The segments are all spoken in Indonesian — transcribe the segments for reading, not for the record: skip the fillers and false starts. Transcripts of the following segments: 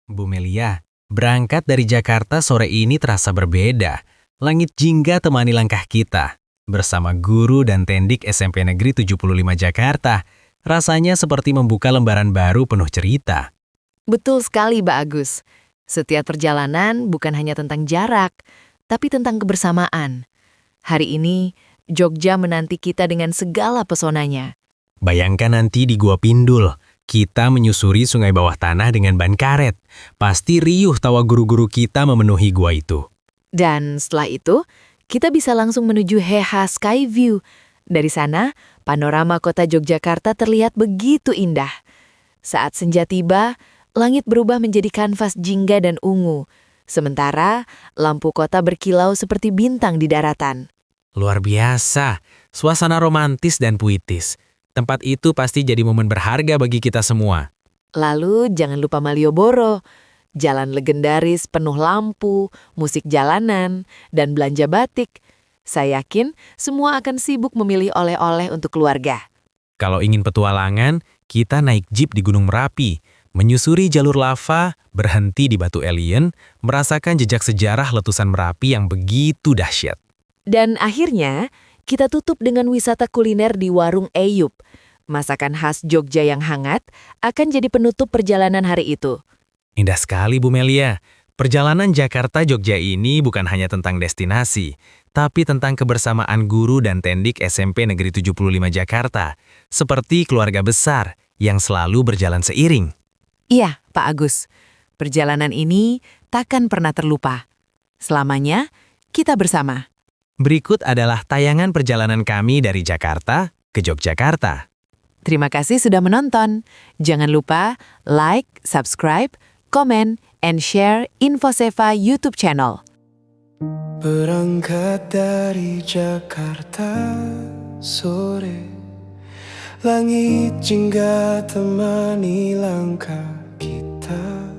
Bu Melia, berangkat dari Jakarta sore ini terasa berbeda. Langit jingga temani langkah kita. Bersama guru dan tendik SMP Negeri 75 Jakarta, rasanya seperti membuka lembaran baru penuh cerita. Betul sekali, Mbak Agus. Setiap perjalanan bukan hanya tentang jarak, tapi tentang kebersamaan. Hari ini, Jogja menanti kita dengan segala pesonanya. Bayangkan nanti di Gua Pindul, kita menyusuri sungai bawah tanah dengan ban karet. Pasti riuh tawa guru-guru kita memenuhi gua itu. Dan setelah itu, kita bisa langsung menuju Heha Sky View. Dari sana, panorama kota Yogyakarta terlihat begitu indah. Saat senja tiba, langit berubah menjadi kanvas jingga dan ungu. Sementara, lampu kota berkilau seperti bintang di daratan. Luar biasa, suasana romantis dan puitis. Tempat itu pasti jadi momen berharga bagi kita semua. Lalu, jangan lupa Malioboro. Jalan legendaris penuh lampu, musik jalanan, dan belanja batik. Saya yakin semua akan sibuk memilih oleh-oleh untuk keluarga. Kalau ingin petualangan, kita naik jeep di Gunung Merapi, menyusuri jalur lava, berhenti di Batu Alien, merasakan jejak sejarah letusan Merapi yang begitu dahsyat. Dan akhirnya, kita tutup dengan wisata kuliner di Warung Eyup. Masakan khas Jogja yang hangat akan jadi penutup perjalanan hari itu. Indah sekali Bu Melia. Perjalanan Jakarta-Jogja ini bukan hanya tentang destinasi, tapi tentang kebersamaan guru dan tendik SMP Negeri 75 Jakarta, seperti keluarga besar yang selalu berjalan seiring. Iya, Pak Agus. Perjalanan ini takkan pernah terlupa. Selamanya, kita bersama. Berikut adalah tayangan perjalanan kami dari Jakarta ke Yogyakarta. Terima kasih sudah menonton. Jangan lupa like, subscribe, komen, and share InfoSeva YouTube channel. Berangkat dari Jakarta sore, langit jingga temani langkah kita.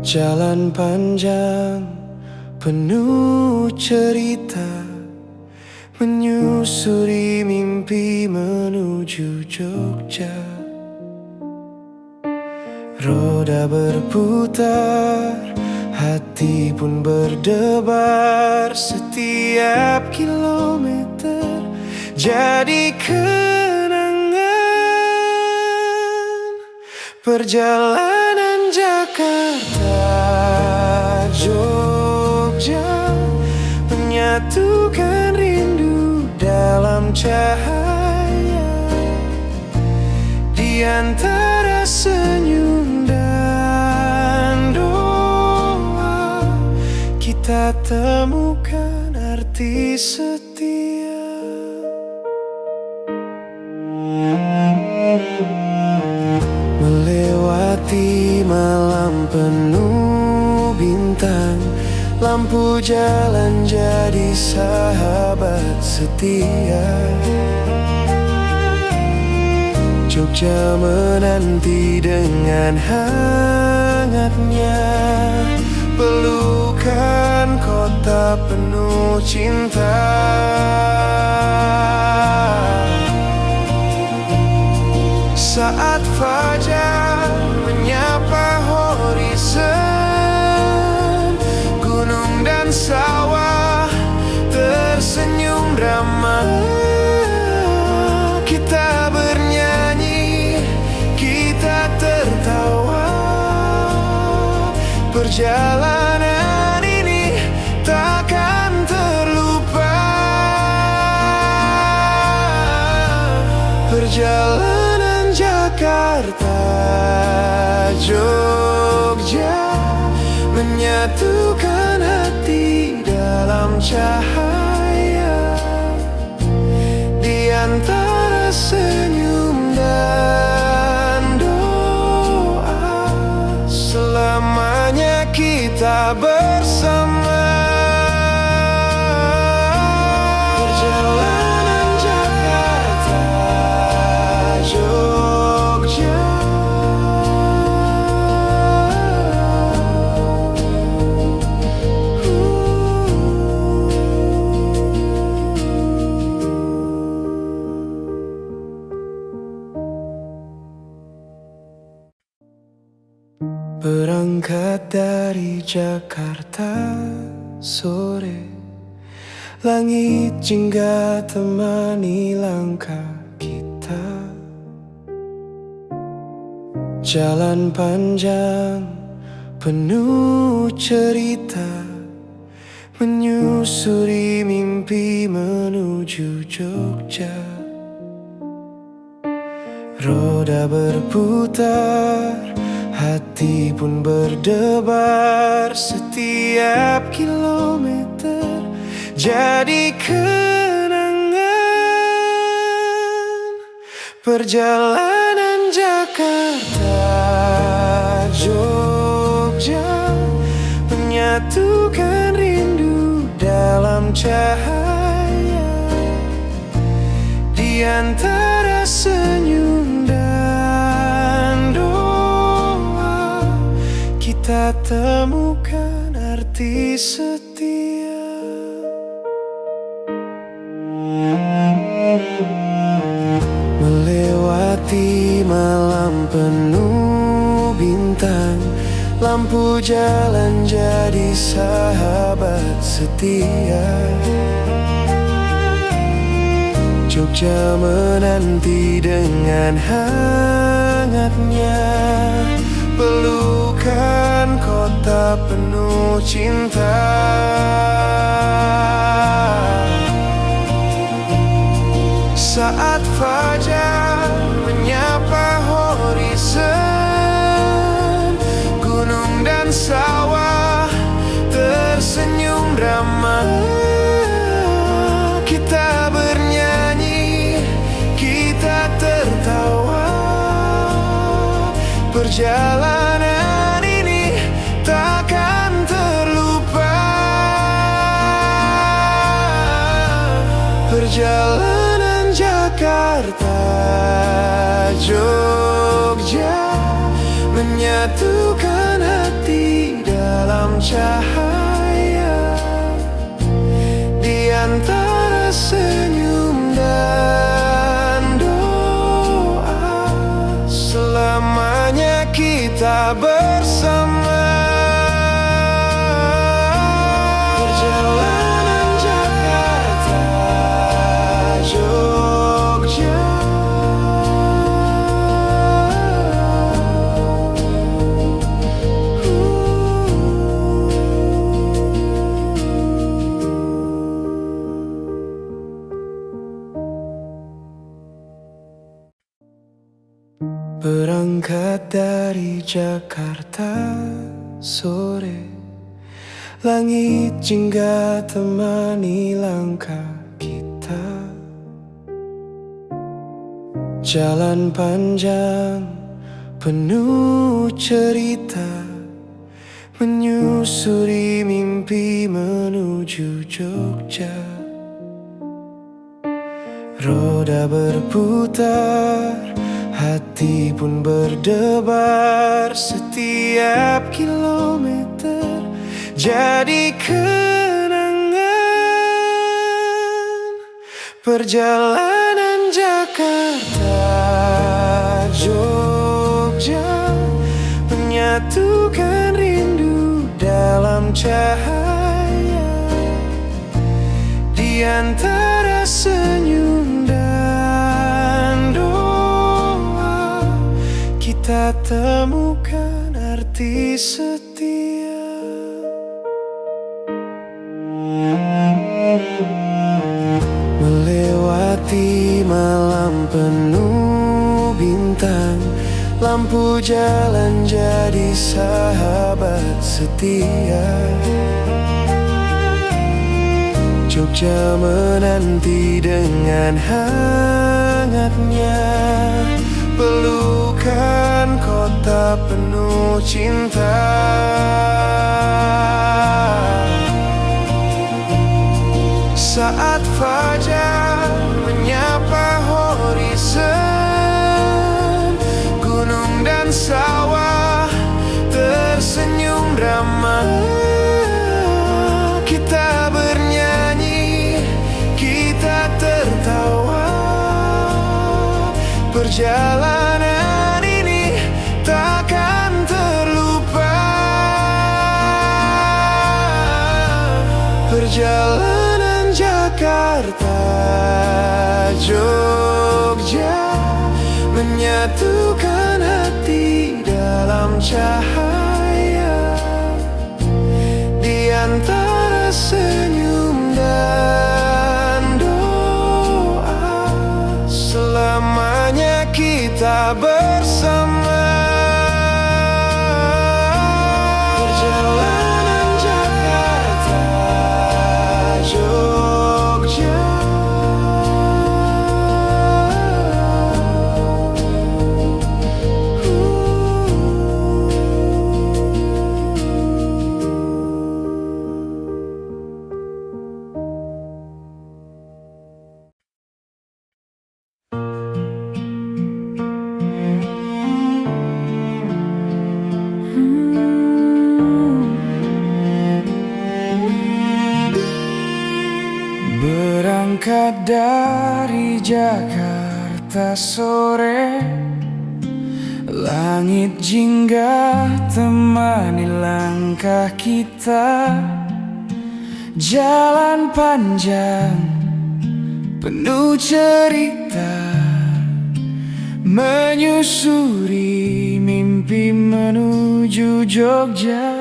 Jalan panjang penuh cerita, menyusuri mimpi menuju Jogja. Roda berputar, hati pun berdebar. Setiap kilometer jadi kenangan. Perjalanan Jakarta Jogja menyatukan rindu dalam cahaya. Di antara senyum dan doa, kita temukan arti setia. Melewati malam penuh bintang, lampu jalan jadi sahabat setia. Jogja menanti dengan hangatnya, pelukan kota penuh cinta. Saat fajar menyapa horizon, gunung dan sawah tersenyum ramah. Kita bernyanyi, kita tertawa. Perjalanan ini takkan terlupa. Perjalanan Jakarta Jogja menyatukan hati dalam cahaya. Di antara senyum dan doa, selamanya kita bersama. Perjalanan Jakarta Jogja. Berangkat dari Jakarta sore, langit jingga temani langkah kita. Jalan panjang penuh cerita, menyusuri mimpi menuju Jogja. Roda berputar, hati pun berdebar, setiap kilometer jadi kenangan. Perjalanan Jakarta Jogja menyatukan rindu dalam cahaya, di antara senyum dan doa kita temukan arti setia. Melewati malam penuh bintang, lampu jalan jadi sahabat setia. Jogja menanti dengan hangatnya, pelukan kota penuh cinta. Saat fajar menyapa horizon, gunung dan sawah tersenyum ramah. Kita bernyanyi, kita tertawa, perjalanan ini takkan terlupa. Perjalanan Jakarta Jogja menyatukan hati dalam cahaya, di antara senyum dan doa, selamanya kita bersama. Perjalanan Jakarta Jogja. Berangkat dari Jakarta sore, langit jingga temani langkah kita. Jalan panjang penuh cerita, menyusuri mimpi menuju Jogja. Roda berputar, hati pun berdebar, setiap kilometer jadi kenangan. Perjalanan Jakarta Jogja menyatukan rindu dalam cahaya, di antara senyum dan doa kita temukan arti setia. Melewati malam penuh bintang, lampu jalan jadi sahabat setia. Jogja menanti dengan hangatnya, pelukan kota penuh cinta. Saat fajar menyapa horizon, gunung dan sawah tersenyum ramah. Kita bernyanyi, kita tertawa, perjalanan ini takkan terlupa. Jogja menyatukan hati dalam cahaya, di antara senyum dan doa. Selamanya kita bersama. Perjalanan Jakarta Jogja. Berangkat dari Jakarta sore, langit jingga temani langkah kita. Jalan panjang penuh cerita, menyusuri mimpi menuju Jogja.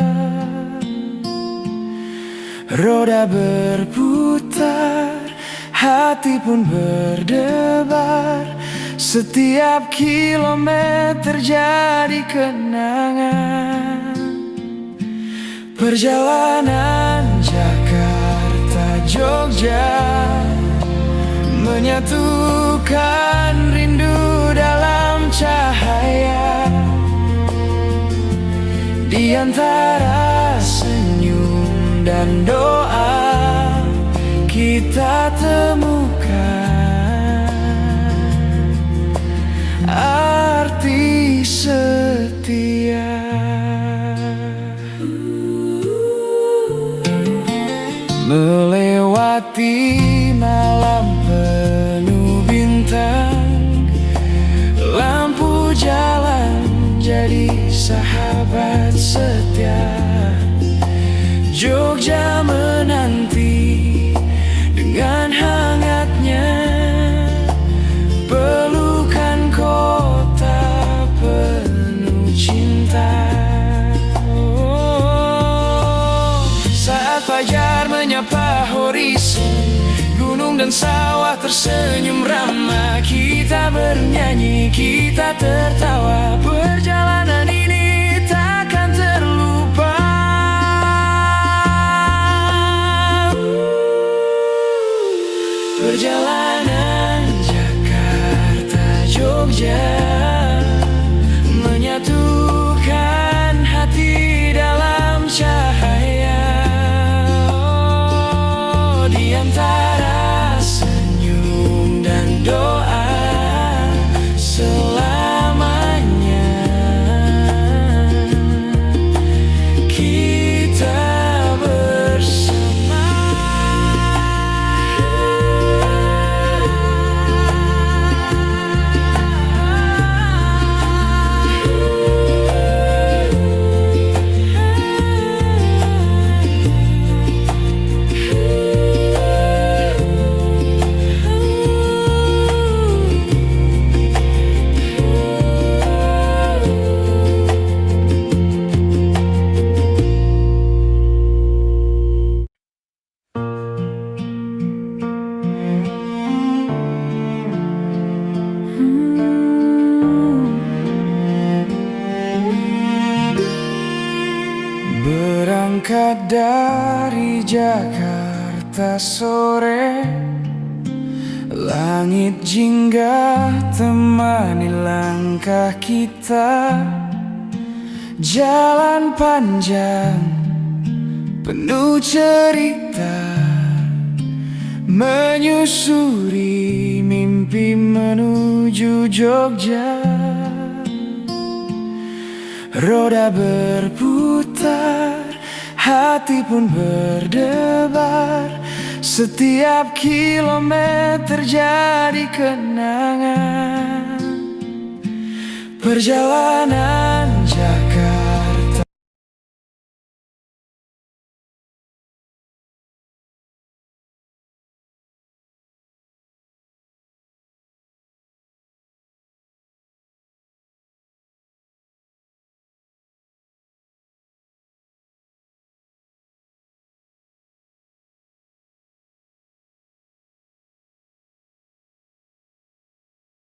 Roda berputar, hati pun berdebar. Setiap kilometer jadi kenangan. Perjalanan Jakarta Jogja menyatukan rindu dalam cahaya, di antara senyum dan doa kita temukan arti setia. Melewati malam penuh bintang, lampu jalan jadi sahabat setia. Jogja menanti dengan hangatnya, pelukan kota penuh cinta. Saat fajar menyapa horizon, gunung dan sawah tersenyum ramah. Kita bernyanyi, kita tertawa, perjalanan ini takkan terlupa. Perjalanan Jakarta Jogja menyatukan hati dalam cahaya, di antara senyum dan doa. Selamanya kita bersama. Berangkat dari Jakarta sore, langit jingga temani langkah kita. Jalan panjang penuh cerita, menyusuri mimpi menuju Jogja. Roda berputar, hati pun berdebar. Setiap kilometer jadi kenangan. Perjalanan